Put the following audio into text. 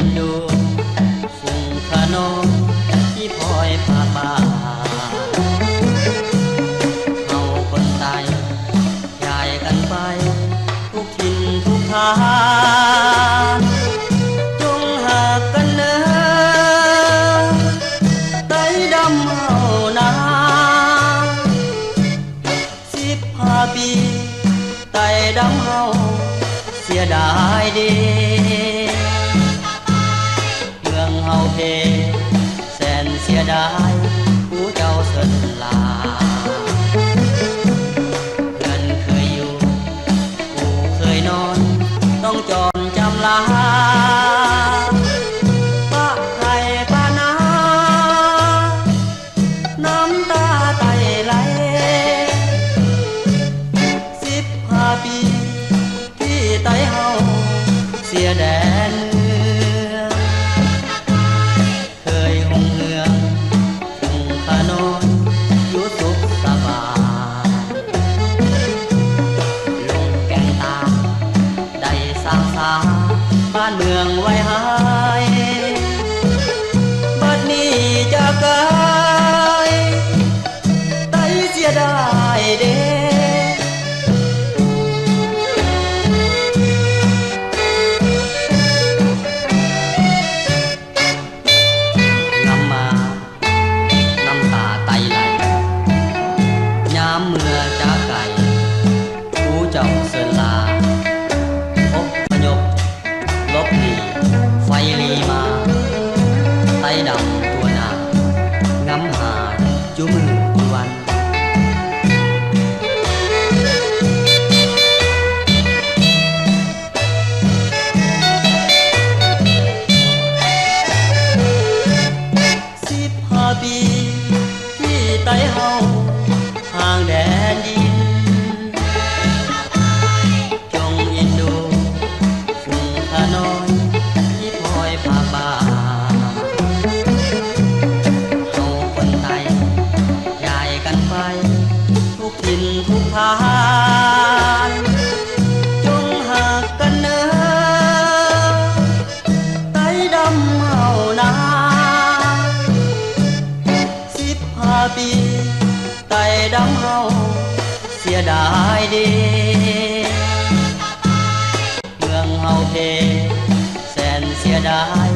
นดูฝุ่งขนมที่พลอยพาป่าเฮาคนไทยย้ายกันไปทุกถิ่นทุกทางจงหากกันเนอไต้ดำเฮานา15 ปีไต้ดำเฮาเสียดายดีเมืองเฮาเพแสนเสียดายผู้เจ้าเสินลาเพื่อนเคยอยู่ผู้เคยนอนต้องจรจำลาป้าไทยป้านาน้ำตาไตไหล15 ปีที่ไต้เฮาเสียแดนเคยหงเหืองคงขนอนอยู่สุขสบายลงแก่งตาได้สร้างสาบ้านเมืองไว้ให้บัดนี้จะเกยไต้เสียดายเด้เมื่อจากไก่ผู้เจ้าเสินลาอพยพลบหลีไฟลีมาไต้ดำตัวนางำหาจุมืออีวัน15 ปีที่ไต้เฮาห่างแดนดินจงอินดูฝุ่งขนอนที่พลอยพาป่าเฮาคนไทยย้ายกันไปทุกถิ่นทุกทางจงหากกันเนอไต้ดำเฮานา15 ปีไต้ดำเฮาเสียดายดีเมืองเฮาเพแสนเสียดาย